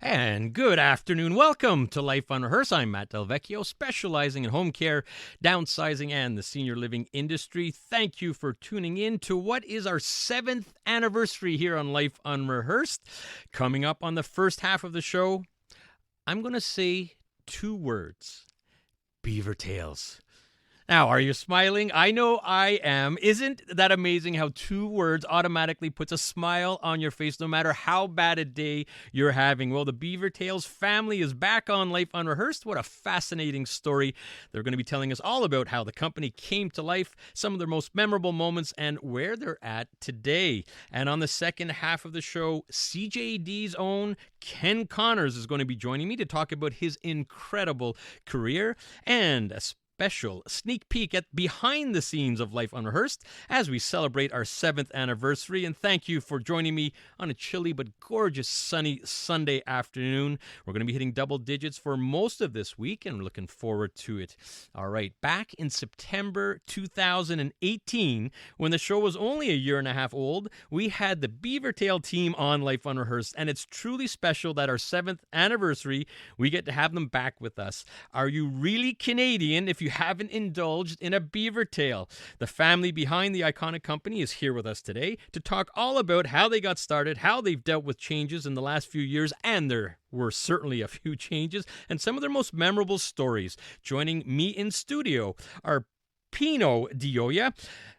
And good afternoon. Welcome to Life Unrehearsed. I'm Matt Del Vecchio, specializing in home care, downsizing, and the senior living industry. Thank you for tuning in to what is our 7th anniversary here on Life Unrehearsed. Coming up on the first half of the show, I'm going to say 2 words: Beaver Tails. Now, are you smiling? I know I am. Isn't that amazing how 2 words automatically puts a smile on your face no matter how bad a day you're having? Well, the Beaver Tails family is back on Life Unrehearsed. What a fascinating story. They're going to be telling us all about how the company came to life, some of their most memorable moments, and where they're at today. And on the second half of the show, CJD's own Ken Connors is going to be joining me to talk about his incredible career and a special sneak peek at behind the scenes of Life Unrehearsed as we celebrate our 7th anniversary. And thank you for joining me on a chilly but gorgeous sunny Sunday afternoon. We're going to be hitting double digits for most of this week, and we're looking forward to it. All right, back in September 2018, when the show was only a year and a half old, we had the Beaver Tail team on Life Unrehearsed, and it's truly special that our 7th anniversary, we get to have them back with us. Are you really Canadian if you haven't indulged in a beaver tail? The family behind the iconic company is here with us today to talk all about how they got started, how they've dealt with changes in the last few years, and there were certainly a few changes, and some of their most memorable stories. Joining me in studio are Pino Dioia,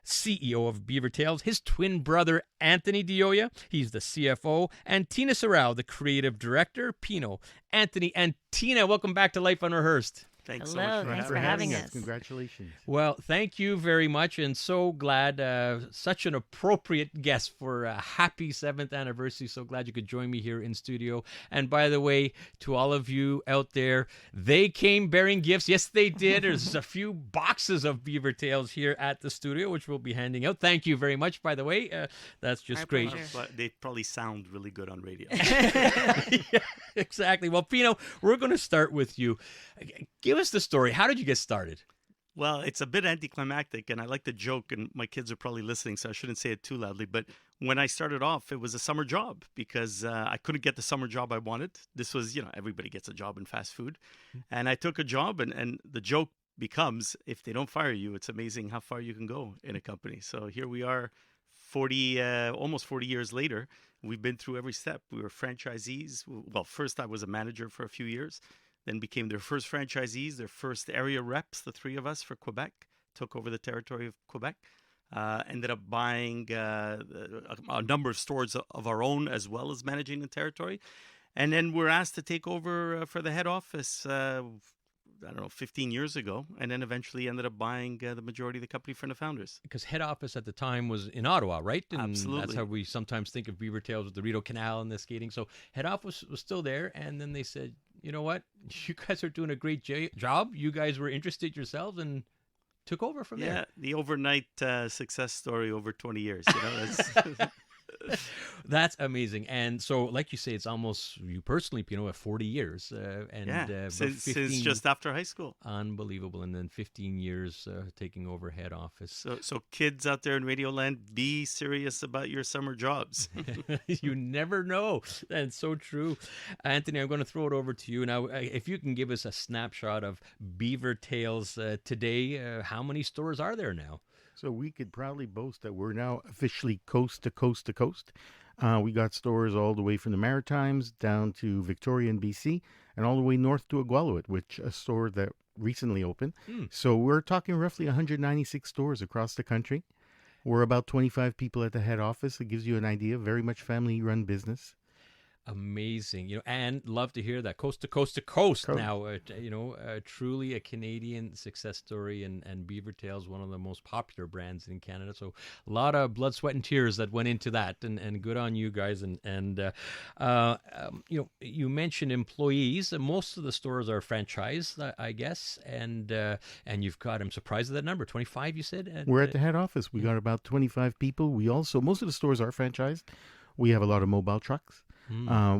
CEO of Beaver Tails, his twin brother Anthony Dioia, he's the CFO, and Tina Sorrell, the creative director. Pino, Anthony, and Tina, welcome back to Life Unrehearsed. Thanks Hello, so much thanks for having us. Congratulations. Well, thank you very much, and so glad, such an appropriate guest for a happy 7th anniversary. So glad you could join me here in studio. And by the way, to all of you out there, they came bearing gifts. Yes, they did. There's a few boxes of Beaver Tails here at the studio, which we'll be handing out. Thank you very much, by the way. That's just Our great. pleasure. But they probably sound really good on radio. Yeah, exactly. Well, Pino, we're going to start with you. Give us the story. How did you get started? Well, it's a bit anticlimactic, and I like to joke, and my kids are probably listening, so I shouldn't say it too loudly. But when I started off, it was a summer job because I couldn't get the summer job I wanted. This was, everybody gets a job in fast food. And I took a job, and the joke becomes, if they don't fire you, it's amazing how far you can go in a company. So here we are, almost 40 years later. We've been through every step. We were franchisees. Well, first I was a manager for a few years, then became their first franchisees, their first area reps, the 3 of us for Quebec, took over the territory of Quebec, ended up buying a number of stores of our own as well as managing the territory. And then we're asked to take over for the head office, 15 years ago, and then eventually ended up buying the majority of the company from the founders. Because head office at the time was in Ottawa, right? And Absolutely. That's how we sometimes think of Beaver Tails with the Rideau Canal and the skating. So head office was still there, and then they said, you know what? You guys are doing a great job. You guys were interested yourselves and took over from there. Yeah, the overnight success story over 20 years. That's amazing. And so, like you say, it's almost, you personally, Pino, 40 years. Since just after high school. Unbelievable. And then 15 years taking over head office. So kids out there in Radio Land, be serious about your summer jobs. You never know. That's so true. Anthony, I'm going to throw it over to you. Now, if you can give us a snapshot of Beaver Tails today, how many stores are there now? So we could proudly boast that we're now officially coast to coast to coast. We got stores all the way from the Maritimes down to Victoria in BC and all the way north to Iqaluit, which a store that recently opened. So we're talking roughly 196 stores across the country. We're about 25 people at the head office. It gives you an idea. Very much family-run business. Amazing, and love to hear that coast to coast to coast. Now, truly a Canadian success story, and Beaver Tails, one of the most popular brands in Canada. So a lot of blood, sweat, and tears that went into that, and good on you guys. And you mentioned employees. Most of the stores are franchised, I guess, and you've got. I'm surprised at that number. 25, you said. We're at the head office. We got about 25 people. We also most of the stores are franchised. We have a lot of mobile trucks.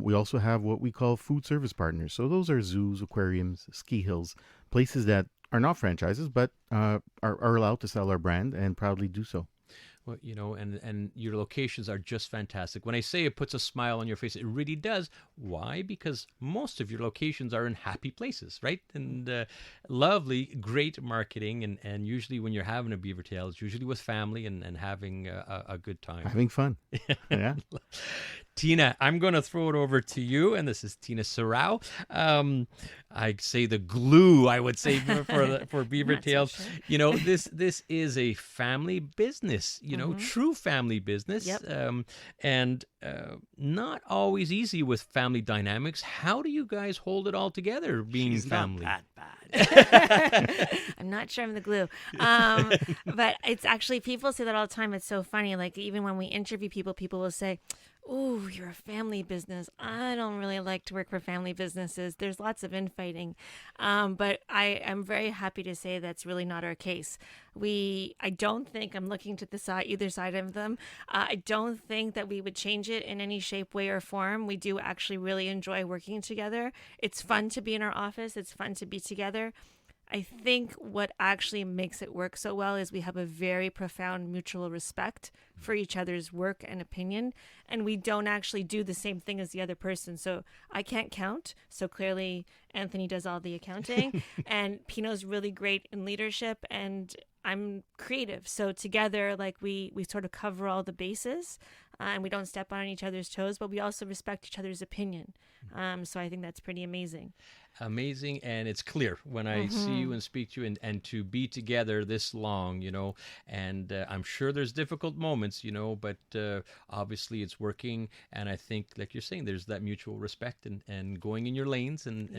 We also have what we call food service partners. So those are zoos, aquariums, ski hills, places that are not franchises, but are allowed to sell our brand and proudly do so. Well, and your locations are just fantastic. When I say it puts a smile on your face, it really does. Why? Because most of your locations are in happy places, right? And lovely, great marketing. And usually when you're having a Beaver Tail, it's usually with family and having a good time. Having fun. Yeah. Tina, I'm going to throw it over to you, and this is Tina Serrao. I say the glue, I would say, for Beaver Tails. So sure. This is a family business, true family business, Yep. and not always easy with family dynamics. How do you guys hold it all together, being She's family? not that bad. I'm not sure I'm the glue. But it's actually, people say that all the time. It's so funny. Like, even when we interview people, people will say, "Ooh, you're a family business. I don't really like to work for family businesses. There's lots of infighting." But I am very happy to say that's really not our case. I don't think, I'm looking to the side, either side of them. I don't think that we would change it in any shape, way, or form. We do actually really enjoy working together. It's fun to be in our office. It's fun to be together. I think what actually makes it work so well is we have a very profound mutual respect for each other's work and opinion, and we don't actually do the same thing as the other person. So I can't count, so clearly Anthony does all the accounting, and Pino's really great in leadership, and I'm creative. So together, like, we sort of cover all the bases, and we don't step on each other's toes, but we also respect each other's opinion. So I think that's pretty amazing. Amazing, and it's clear when I see you and speak to you, and to be together this long, and I'm sure there's difficult moments, but obviously it's working, and I think, like you're saying, there's that mutual respect and going in your lanes and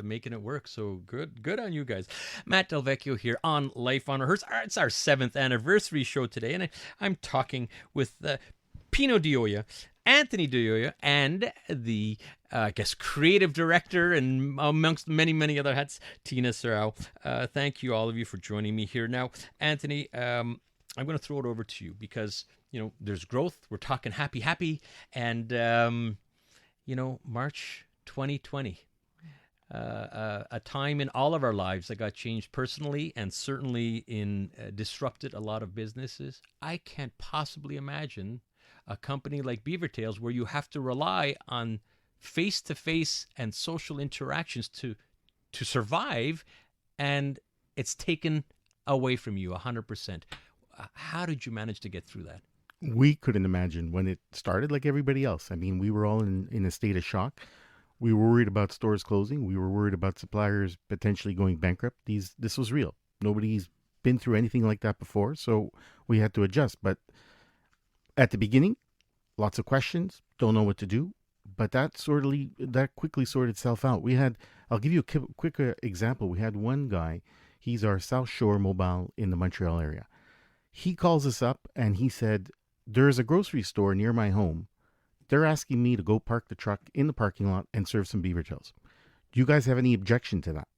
making it work. So good on you guys. Matt Delvecchio here on Life on Rehearse. It's our 7th anniversary show today, and I'm talking with Pino Dioia, Anthony Dioia, and the creative director, and amongst many, many other hats, Tina Serrao. Thank you, all of you, for joining me here. Now, Anthony, I'm going to throw it over to you because, there's growth. We're talking happy, and, March 2020. A time in all of our lives that got changed personally and certainly disrupted a lot of businesses. I can't possibly imagine a company like Beaver Tails where you have to rely on face-to-face and social interactions to survive, and it's taken away from you 100%. How did you manage to get through that? We couldn't imagine when it started, like everybody else. I mean, we were all in a state of shock. We were worried about stores closing. We were worried about suppliers potentially going bankrupt. This was real. Nobody's been through anything like that before, so we had to adjust. But at the beginning, lots of questions, don't know what to do, but that quickly sorted itself out. I'll give you a quick example. We had one guy, he's our South Shore mobile in the Montreal area. He calls us up and he said, "There's a grocery store near my home. They're asking me to go park the truck in the parking lot and serve some Beaver Tails. Do you guys have any objection to that?"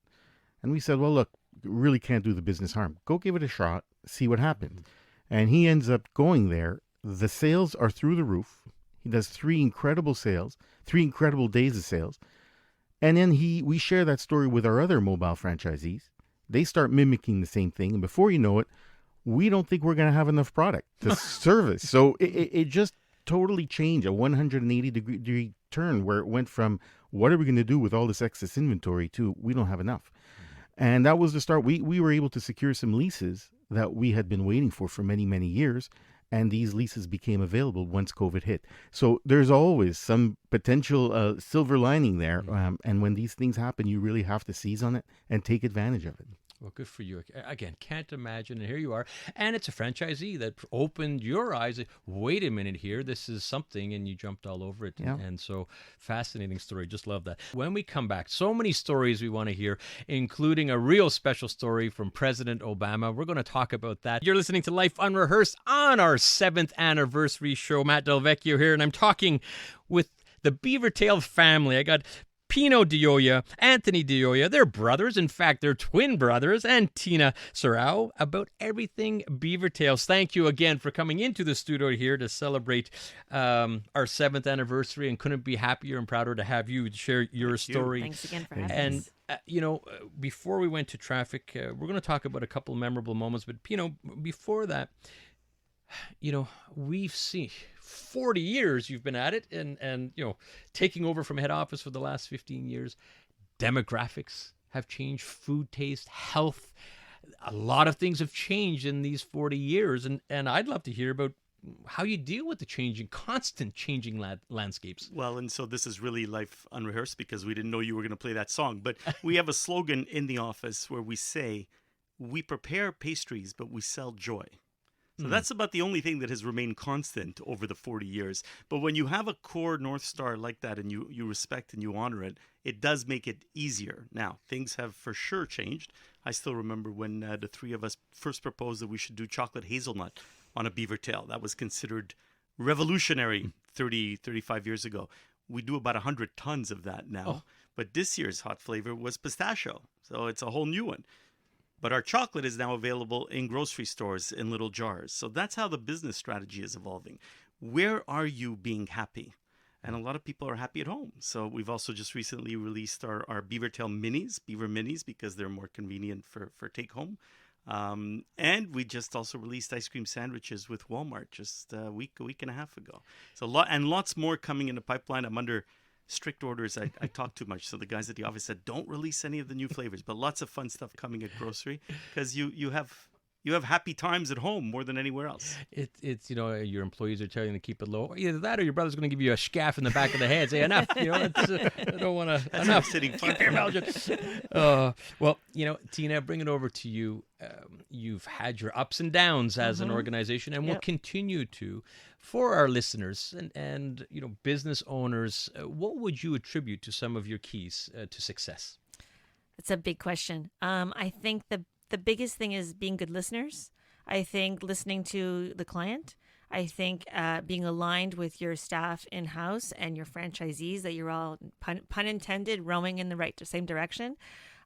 And we said, "Well, look, really can't do the business harm. Go give it a shot, see what happens." And he ends up going there. The sales are through the roof. He does 3 incredible sales, 3 incredible days of sales. And then we share that story with our other mobile franchisees. They start mimicking the same thing. And before you know it, we don't think we're going to have enough product to service. So it just totally changed, a 180-degree turn, where it went from, what are we going to do with all this excess inventory, to, we don't have enough. And that was the start. We were able to secure some leases that we had been waiting for many, many years. And these leases became available once COVID hit. So there's always some potential silver lining there. And when these things happen, you really have to seize on it and take advantage of it. Well, good for you. Again, can't imagine. And here you are. And it's a franchisee that opened your eyes. Wait a minute here. This is something. And you jumped all over it. Yeah. And so, fascinating story. Just love that. When we come back, so many stories we want to hear, including a real special story from President Obama. We're going to talk about that. You're listening to Life Unrehearsed on our 7th anniversary show. Matt Delvecchio here. And I'm talking with the Beaver Tail family. I got Pino Dioia, Anthony Dioia, they're brothers. In fact, they're twin brothers, and Tina Serrao, about everything Beaver Tails. Thank you again for coming into the studio here to celebrate our 7th anniversary, and couldn't be happier and prouder to have you share your story. Thanks again for having And us. before we went to traffic, we're going to talk about a couple of memorable moments. But Pino, before that, we've seen 40 years you've been at it, and taking over from head office for the last 15 years. Demographics have changed, food taste, health. A lot of things have changed in these 40 years, and I'd love to hear about how you deal with the constant changing landscapes. Well, and so this is really life unrehearsed because we didn't know you were going to play that song. But we have a slogan in the office where we say, we prepare pastries, but we sell joy. So that's about the only thing that has remained constant over the 40 years. But when you have a core North Star like that and you respect and you honor it, it does make it easier. Now, things have for sure changed. I still remember when the three of us first proposed that we should do chocolate hazelnut on a beaver tail. That was considered revolutionary 35 years ago. We do about 100 tons of that now. Oh. But this year's hot flavor was pistachio. So it's a whole new one. But our chocolate is now available in grocery stores in little jars. So that's how the business strategy is evolving. Where are you being happy? And a lot of people are happy at home. So we've also just recently released our Beaver Tail Minis, Beaver Minis, because they're more convenient for take home. And we just also released ice cream sandwiches with Walmart just a week and a half ago. So lots more coming in the pipeline. I'm under strict orders. I talk too much, so the guys at the office said don't release any of the new flavors, but lots of fun stuff coming at grocery because you have happy times at home more than anywhere else. It's your employees are telling you to keep it low. Either that or your brother's going to give you a scaff in the back of the head, say enough. I don't want to. That's enough. Sitting keep your mouth shut. Well, Tina, bring it over to you. You've had your ups and downs as an organization, and will continue to. For our listeners and business owners, what would you attribute to some of your keys to success? It's a big question. I think the biggest thing is being good listeners. I think listening to the client. I think being aligned with your staff in-house and your franchisees, that you're all, pun intended, rowing in the same direction.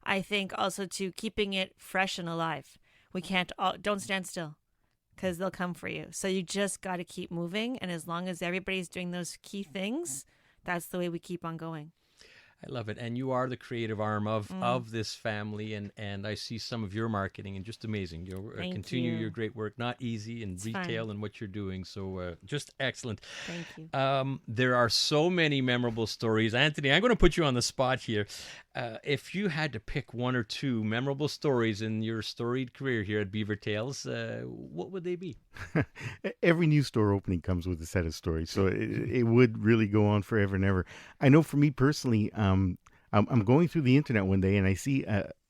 I think also to keeping it fresh and alive. Don't stand still, because they'll come for you. So you just got to keep moving. And as long as everybody's doing those key things, that's the way we keep on going. I love it. And you are the creative arm of this family. And I see some of your marketing and just amazing. Continue your great work. Not easy in retail and what you're doing. So just excellent. Thank you. There are so many memorable stories. Anthony, I'm going to put you on the spot here. If you had to pick one or two memorable stories in your storied career here at Beaver Tails, what would they be? Every new store opening comes with a set of stories, so it would really go on forever and ever. I know for me personally, I'm going through the internet one day and I see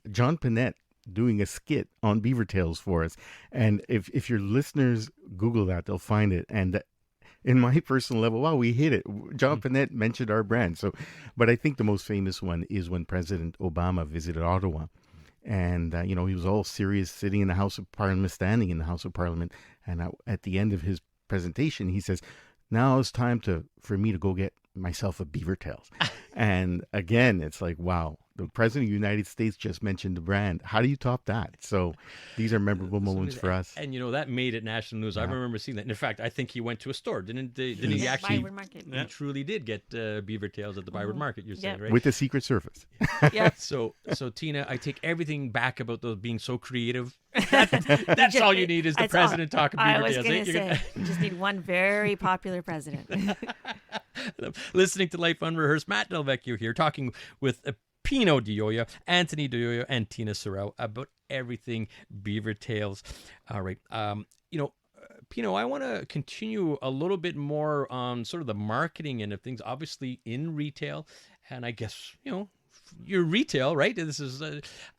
John Panette doing a skit on Beaver Tails for us. And if your listeners Google that, they'll find it. And in my personal level, wow, we hit it. John Panette mentioned our brand. But I think the most famous one is when President Obama visited Ottawa. And, he was all serious, sitting in the House of Parliament, standing in the House of Parliament. And at the end of his presentation, he says, now it's time for me to go get myself a Beaver Tails. And again, it's like, wow, the President of the United States just mentioned the brand. How do you top that? So these are memorable moments for us. And that made it national news. Yeah. I remember seeing that. And in fact, I think he went to a store, didn't he? Actually, Byward Market. He truly did get Beaver Tails at the Byward Market. You're saying, right? With the Secret Service. Yeah. So Tina, I take everything back about those being so creative. That's all you need is the president talking Beaver Tails. I was going to say, you just need one very popular president. Listening to Life Unrehearsed, Matt Del Vecchio here, talking with Pino Dioia, Anthony Dioia, and Tina Sorrell about everything Beaver Tails. All right. Pino, I want to continue a little bit more on sort of the marketing end of things, obviously in retail. And I guess, your retail, right? This is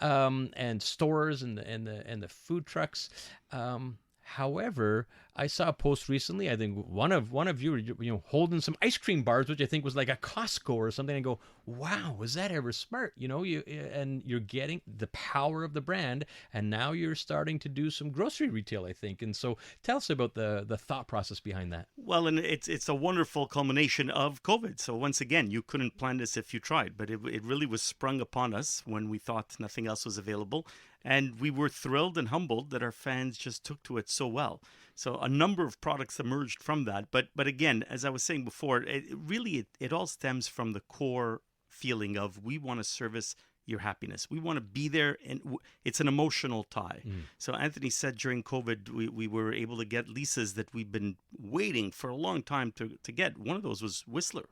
and stores and the food trucks. However, I saw a post recently. I think one of you holding some ice cream bars, which I think was like a Costco or something. And go, wow, was that ever smart? You're getting the power of the brand, and now you're starting to do some grocery retail, I think. And so, tell us about the thought process behind that. Well, and it's a wonderful culmination of COVID. So once again, you couldn't plan this if you tried, but it really was sprung upon us when we thought nothing else was available. And we were thrilled and humbled that our fans just took to it so well. So a number of products emerged from that. But again, as I was saying before, it all stems from the core feeling of we want to service your happiness. We want to be there, and it's an emotional tie. So Anthony said during COVID, we were able to get leases that we've been waiting for a long time to get. One of those was Whistler.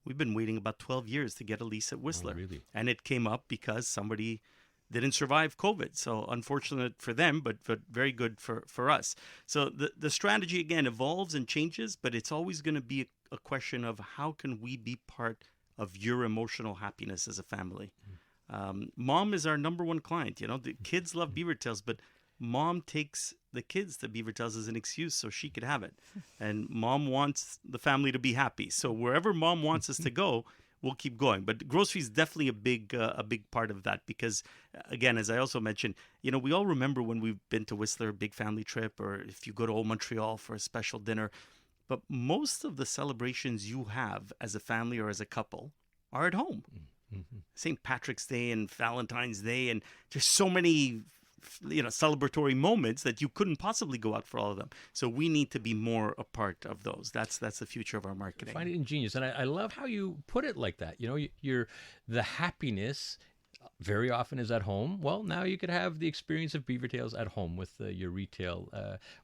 We've been waiting about 12 years to get a lease at Whistler. Oh, really? And it came up because somebody didn't survive COVID. So unfortunate for them, but very good for us. So the strategy, again, evolves and changes, but it's always going to be a question of how can we be part of your emotional happiness as a family. Mom is our number one client. The kids love Beaver Tails, but mom takes the kids to Beaver Tails as an excuse so she could have it. And mom wants the family to be happy. So wherever mom wants us to go, we'll keep going. But grocery is definitely a big part of that because, again, as I also mentioned, we all remember when we've been to Whistler, a big family trip, or if you go to Old Montreal for a special dinner. But most of the celebrations you have as a family or as a couple are at home. St. Patrick's Day and Valentine's Day, and there's so many celebratory moments that you couldn't possibly go out for all of them. So we need to be more a part of those. That's the future of our marketing. I find it ingenious, and I love how you put it like that. You're the happiness very often is at home. Well, now you could have the experience of Beaver Tails at home with your retail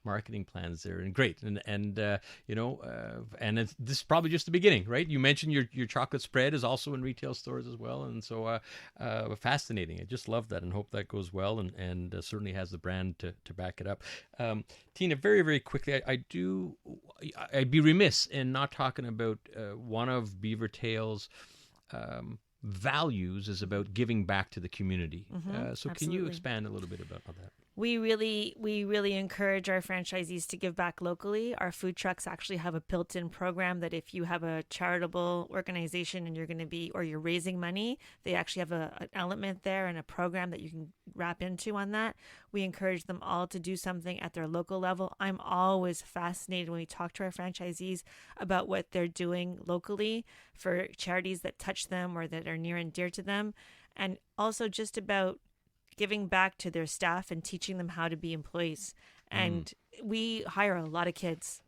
marketing plans there, and great. And this is probably just the beginning, right? You mentioned your chocolate spread is also in retail stores as well, and so fascinating. I just love that, and hope that goes well, and certainly has the brand to back it up. Tina, very very quickly, I'd be remiss in not talking about one of Beaver Tails' values is about giving back to the community. So can you expand a little bit about that? We really encourage our franchisees to give back locally. Our food trucks actually have a built-in program that if you have a charitable organization and you're raising money, they actually have an element there and a program that you can wrap into on that. We encourage them all to do something at their local level. I'm always fascinated when we talk to our franchisees about what they're doing locally for charities that touch them or that are near and dear to them, and also just about giving back to their staff and teaching them how to be employees. And we hire a lot of kids,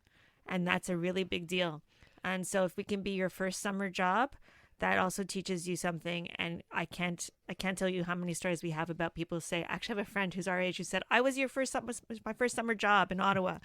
and that's a really big deal. And so if we can be your first summer job, that also teaches you something. And I can't tell you how many stories we have about people who say, I actually have a friend who's our age who said, was my first summer job in Ottawa.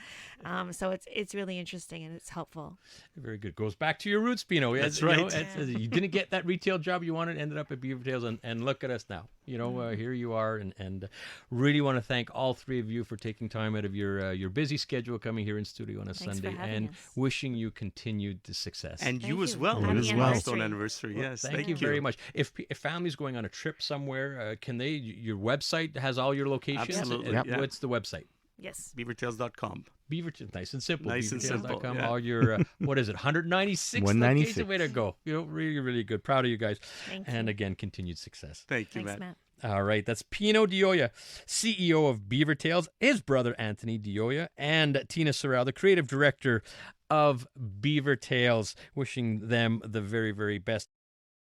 So it's really interesting and it's helpful. Very good. Goes back to your roots, Pino. That's right. You didn't get that retail job you wanted, ended up at Beaver Tails, and look at us now. Here you are, and really want to thank all three of you for taking time out of your busy schedule coming here in studio on a Sunday, and wishing you continued success. And you as well. Happy It is milestone anniversary. Well, yes, thank you very much. If family's going on a trip somewhere, can they? Your website has all your locations. Absolutely. Yep. Yeah. What's the website? Yes. Beavertails.com. Nice and simple. Nice and simple, Beavertails.com. yeah. All your, what is it, 196 196. locations? Way to go. Really, really good. Proud of you guys. Thank you. And again, continued success. Thank you, Thanks, Matt. Matt. All right. That's Pino Dioya, CEO of Beaver Tails, his brother Anthony Dioya, and Tina Sorrell, the creative director of Beaver Tails. Wishing them the very, very best.